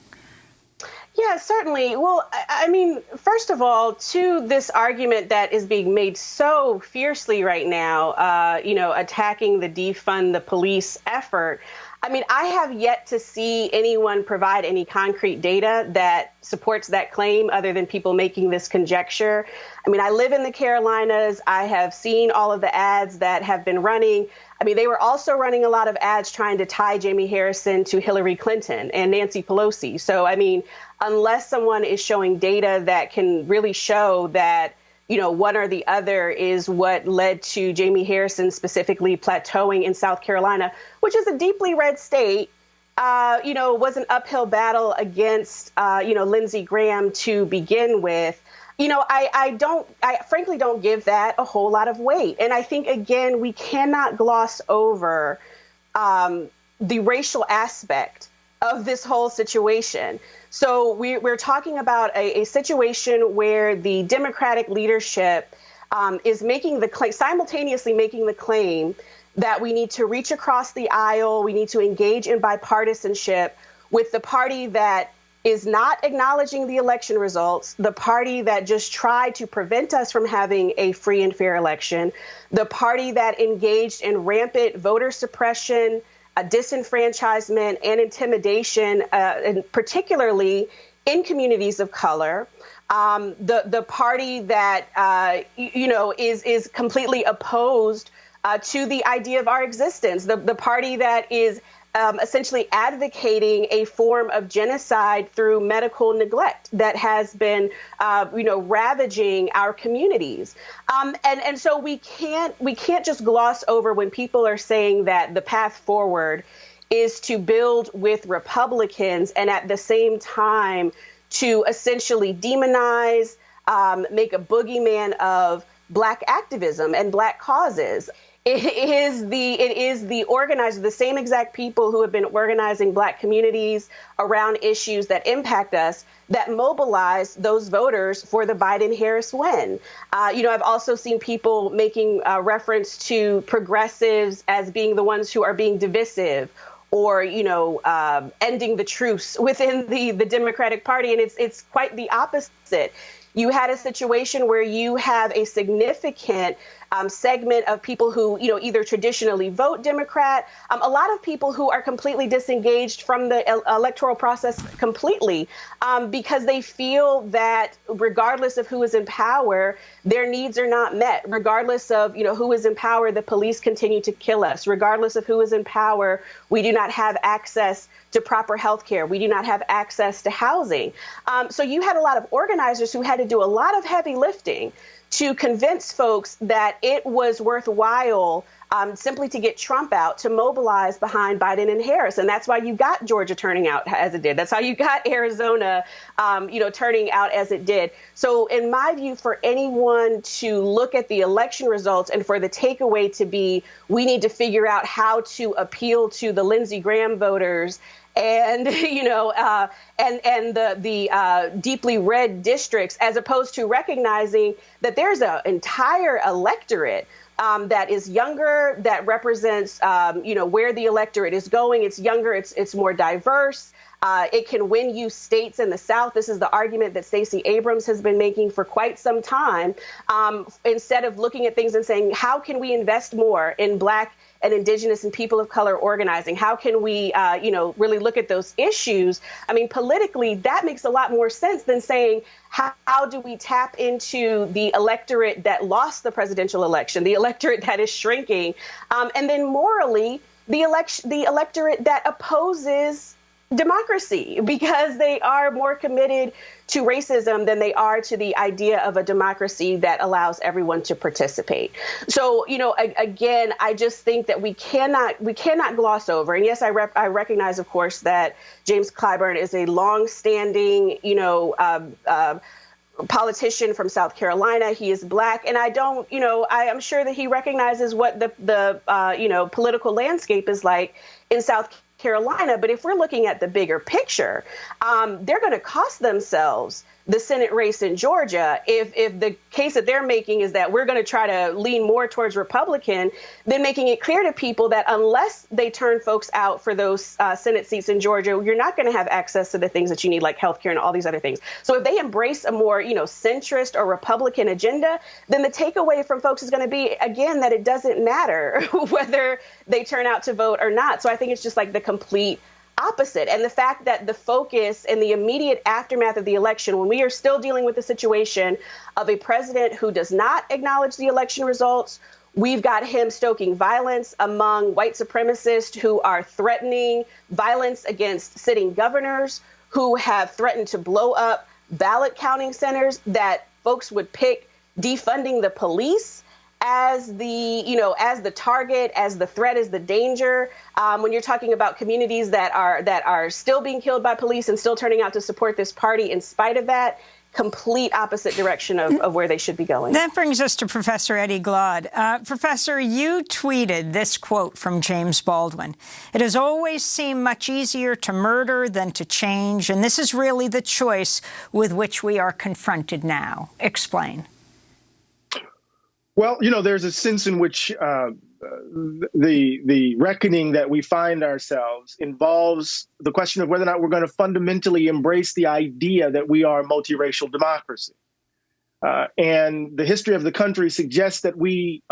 Yeah, certainly. Well, I mean, first of all, to this argument that is being made so fiercely right now, attacking the defund the police effort. I mean, I have yet to see anyone provide any concrete data that supports that claim other than people making this conjecture. I mean, I live in the Carolinas. I have seen all of the ads that have been running. I mean, they were also running a lot of ads trying to tie Jamie Harrison to Hillary Clinton and Nancy Pelosi. So, I mean, unless someone is showing data that can really show that, one or the other is what led to Jamie Harrison specifically plateauing in South Carolina, which is a deeply red state, was an uphill battle against, Lindsey Graham to begin with. I frankly don't give that a whole lot of weight. And I think, again, we cannot gloss over the racial aspect of this whole situation. So we're talking about a situation where the Democratic leadership is making the claim, simultaneously making the claim that we need to reach across the aisle, we need to engage in bipartisanship with the party that is not acknowledging the election results, the party that just tried to prevent us from having a free and fair election, the party that engaged in rampant voter suppression, disenfranchisement, and intimidation, and particularly in communities of color. The party that is completely opposed to the idea of our existence. The party that is essentially advocating a form of genocide through medical neglect that has been, ravaging our communities. And so we can't just gloss over when people are saying that the path forward is to build with Republicans and at the same time to essentially demonize, make a boogeyman of Black activism and Black causes. It is the organizers, the same exact people who have been organizing Black communities around issues that impact us, that mobilize those voters for the Biden-Harris win. I've also seen people making reference to progressives as being the ones who are being divisive, or ending the truce within the Democratic Party, and it's quite the opposite. You had a situation where you have a significant segment of people who, either traditionally vote Democrat, a lot of people who are completely disengaged from the electoral process completely, because they feel that regardless of who is in power, their needs are not met. Regardless of, who is in power, the police continue to kill us. Regardless of who is in power, we do not have access to proper health care. We do not have access to housing. So you had a lot of organizers who had to do a lot of heavy lifting to convince folks that it was worthwhile simply to get Trump out, to mobilize behind Biden and Harris. And that's why you got Georgia turning out as it did. That's how you got Arizona, turning out as it did. So in my view, for anyone to look at the election results and for the takeaway to be, we need to figure out how to appeal to the Lindsey Graham voters and, and the deeply red districts, as opposed to recognizing that there's an entire electorate that is younger, that represents, where the electorate is going. It's younger, it's more diverse. It can win you states in the South. This is the argument that Stacey Abrams has been making for quite some time. Instead of looking at things and saying, how can we invest more in Black and Indigenous and people of color organizing? How can we, really look at those issues? I mean, politically, that makes a lot more sense than saying, how do we tap into the electorate that lost the presidential election, the electorate that is shrinking, and then morally, the electorate that opposes democracy, because they are more committed to racism than they are to the idea of a democracy that allows everyone to participate. So, again, I just think that we cannot gloss over. And yes, I recognize, of course, that James Clyburn is a longstanding, politician from South Carolina. He is Black, and I am sure that he recognizes what the political landscape is like in South Carolina. But if we're looking at the bigger picture, they're going to cost themselves the Senate race in Georgia. If the case that they're making is that we're going to try to lean more towards Republican, then making it clear to people that unless they turn folks out for those Senate seats in Georgia, you're not going to have access to the things that you need, like healthcare and all these other things. So if they embrace a more, centrist or Republican agenda, then the takeaway from folks is going to be, again, that it doesn't matter whether they turn out to vote or not. So I think it's just like the complete opposite. And the fact that the focus and the immediate aftermath of the election, when we are still dealing with the situation of a president who does not acknowledge the election results, we've got him stoking violence among white supremacists who are threatening violence against sitting governors, who have threatened to blow up ballot counting centers, that folks would pick defunding the police as the target, as the threat, as the danger. When you're talking about communities that are still being killed by police and still turning out to support this party in spite of that, complete opposite direction of where they should be going. That brings us to Professor Eddie Glaude. Professor, you tweeted this quote from James Baldwin: "It has always seemed much easier to murder than to change, and this is really the choice with which we are confronted now." Explain. Well, there's a sense in which the reckoning that we find ourselves involves the question of whether or not we're going to fundamentally embrace the idea that we are a multiracial democracy. And the history of the country suggests that we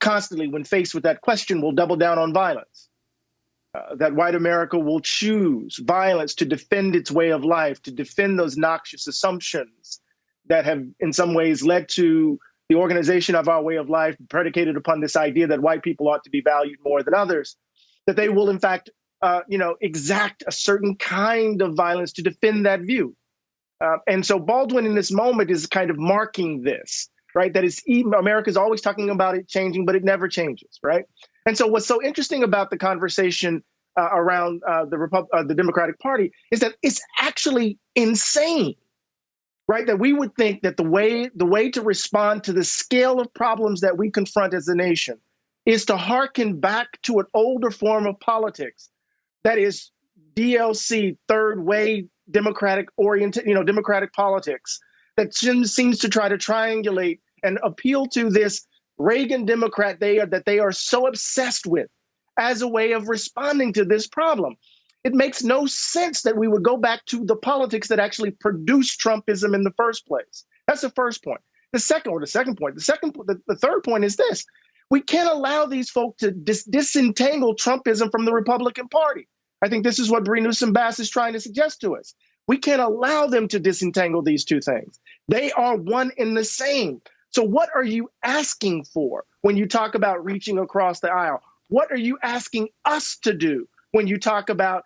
constantly, when faced with that question, will double down on violence. That white America will choose violence to defend its way of life, to defend those noxious assumptions that have in some ways led to the organization of our way of life predicated upon this idea that white people ought to be valued more than others, that they will, in fact, exact a certain kind of violence to defend that view. And so Baldwin in this moment is kind of marking this, right? That is, America's always talking about it changing, but it never changes, right? And so what's so interesting about the conversation around the Democratic Party is that it's actually insane, right? That we would think that the way to respond to the scale of problems that we confront as a nation is to hearken back to an older form of politics that is DLC, third way democratic politics that seems to try to triangulate and appeal to this Reagan Democrat that they are so obsessed with as a way of responding to this problem. It makes no sense that we would go back to the politics that actually produced Trumpism in the first place. That's the first point. The third point is this: we can't allow these folks to disentangle Trumpism from the Republican Party. I think this is what Bree Newsom-Bass is trying to suggest to us. We can't allow them to disentangle these two things. They are one and the same. So what are you asking for when you talk about reaching across the aisle? What are you asking us to do when you talk about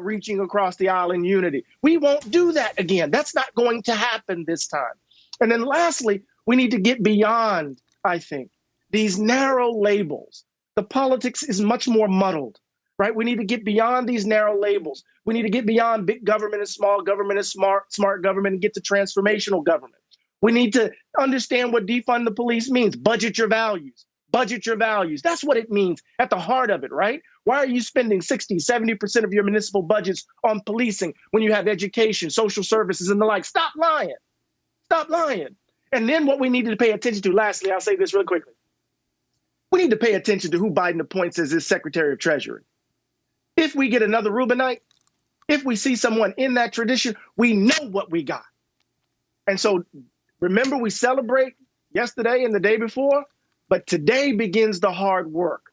reaching across the aisle in unity? We won't do that again. That's not going to happen this time. And then lastly, we need to get beyond, I think, these narrow labels. The politics is much more muddled, right? We need to get beyond these narrow labels. We need to get beyond big government and small government and smart government and get to transformational government. We need to understand what defund the police means. Budget your values. Budget your values. That's what it means at the heart of it, right? Why are you spending 60, 70% of your municipal budgets on policing when you have education, social services, and the like? Stop lying. Stop lying. And then what we need to pay attention to, lastly, I'll say this real quickly. We need to pay attention to who Biden appoints as his Secretary of Treasury. If we get another Rubinite, if we see someone in that tradition, we know what we got. And so remember, we celebrate yesterday and the day before, but today begins the hard work.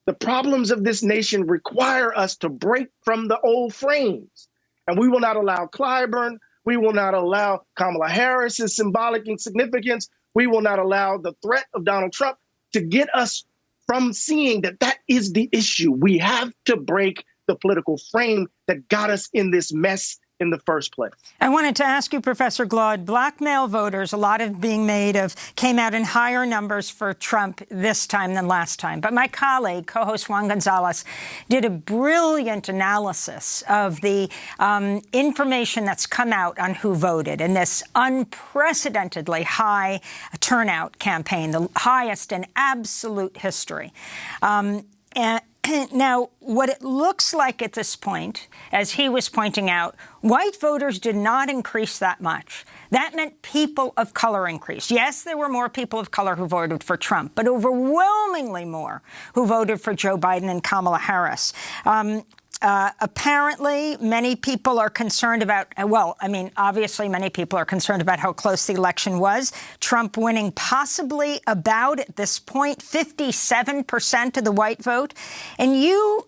The problems of this nation require us to break from the old frames. And we will not allow Clyburn. We will not allow Kamala Harris's symbolic insignificance. We will not allow the threat of Donald Trump to get us from seeing that that is the issue. We have to break the political frame that got us in this mess in the first place. I wanted to ask you, Professor Glaude, black male voters, a lot of being made of, came out in higher numbers for Trump this time than last time. But my colleague, co-host Juan Gonzalez, did a brilliant analysis of the information that's come out on who voted in this unprecedentedly high turnout campaign, the highest in absolute history. Now, what it looks like at this point, as he was pointing out, white voters did not increase that much. That meant people of color increased. Yes, there were more people of color who voted for Trump, but overwhelmingly more who voted for Joe Biden and Kamala Harris. Apparently, many people are concerned about, well, I mean, obviously many people are concerned about how close the election was. Trump winning possibly about, at this point, 57% of the white vote. And you,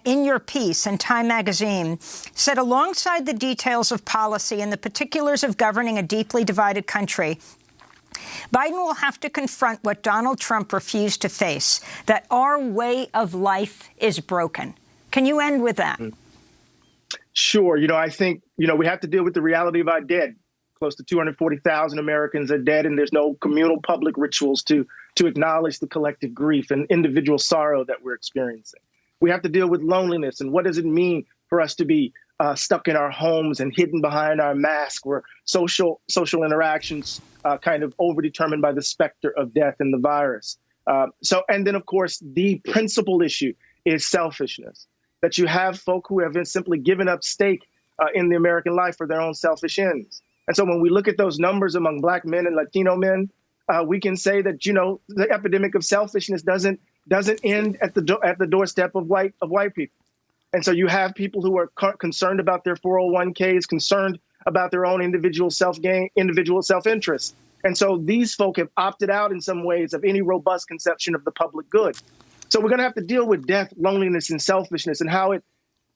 in your piece in Time magazine, said alongside the details of policy and the particulars of governing a deeply divided country, Biden will have to confront what Donald Trump refused to face, that our way of life is broken. Can you end with that? Sure. I think, we have to deal with the reality of our dead. Close to 240,000 Americans are dead, and there's no communal public rituals to acknowledge the collective grief and individual sorrow that we're experiencing. We have to deal with loneliness, and what does it mean for us to be stuck in our homes and hidden behind our mask, where social interactions kind of overdetermined by the specter of death and the virus. And then, of course, the principal issue is selfishness. That you have folk who have been simply given up stake in the American life for their own selfish ends. And so when we look at those numbers among black men and Latino men, we can say that, the epidemic of selfishness doesn't end at the doorstep of white people. And so you have people who are concerned about their 401ks, concerned about their own individual self-gain, individual self-interest. And so these folk have opted out in some ways of any robust conception of the public good. So we're going to have to deal with death, loneliness, and selfishness, and how it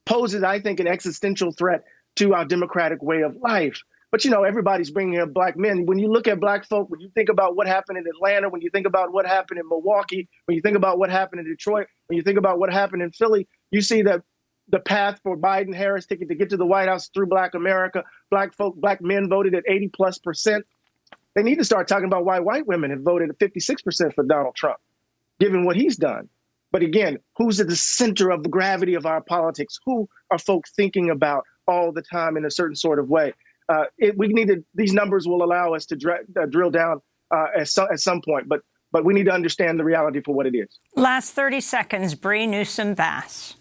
poses, I think, an existential threat to our democratic way of life. But, everybody's bringing up black men. When you look at black folk, when you think about what happened in Atlanta, when you think about what happened in Milwaukee, when you think about what happened in Detroit, when you think about what happened in Philly, you see that the path for Biden-Harris ticket to get to the White House through black America, black men voted at 80+%. They need to start talking about why white women have voted at 56% for Donald Trump, given what he's done. But again, who's at the center of the gravity of our politics? Who are folks thinking about all the time in a certain sort of way? These numbers will allow us to drill down at some point, but we need to understand the reality for what it is. Last 30 seconds, Bree Newsome-Bass.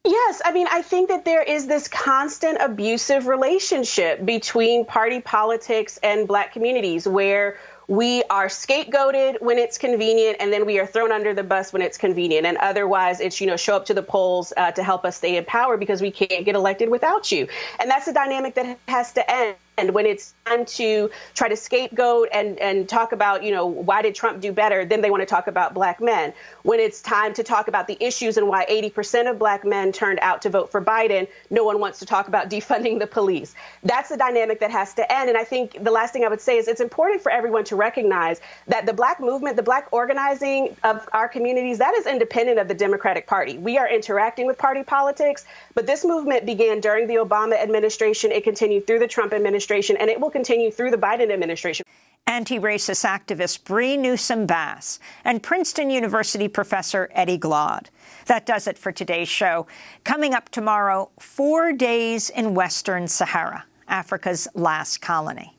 Yes, I think that there is this constant abusive relationship between party politics and black communities where we are scapegoated when it's convenient, and then we are thrown under the bus when it's convenient. And otherwise, it's, show up to the polls to help us stay in power because we can't get elected without you. And that's a dynamic that has to end. And when it's time to try to scapegoat and talk about, why did Trump do better, then they want to talk about black men. When it's time to talk about the issues and why 80% of black men turned out to vote for Biden, no one wants to talk about defunding the police. That's the dynamic that has to end. And I think the last thing I would say is it's important for everyone to recognize that the black movement, the black organizing of our communities, that is independent of the Democratic Party. We are interacting with party politics, but this movement began during the Obama administration. It continued through the Trump administration, and it will continue through the Biden administration. Anti-racist activist Bree Newsome-Bass and Princeton University professor Eddie Glaude. That does it for today's show. Coming up tomorrow, 4 days in Western Sahara, Africa's last colony.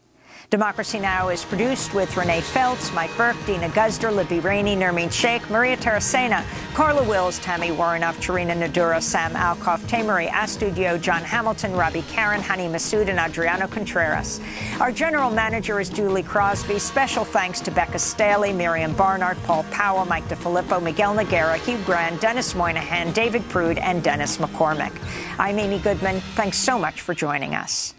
Democracy Now! Is produced with Renee Feltz, Mike Burke, Dina Guzder, Libby Rainey, Nermeen Sheikh, Maria Taracena, Carla Wills, Tammy Warrenoff, Charina Nadura, Sam Alkoff, Tamery Astudio, John Hamilton, Robbie Karen, Hani Masood, and Adriano Contreras. Our general manager is Julie Crosby. Special thanks to Becca Staley, Miriam Barnard, Paul Powell, Mike DeFilippo, Miguel Noguera, Hugh Grant, Dennis Moynihan, David Prude, and Dennis McCormick. I'm Amy Goodman. Thanks so much for joining us.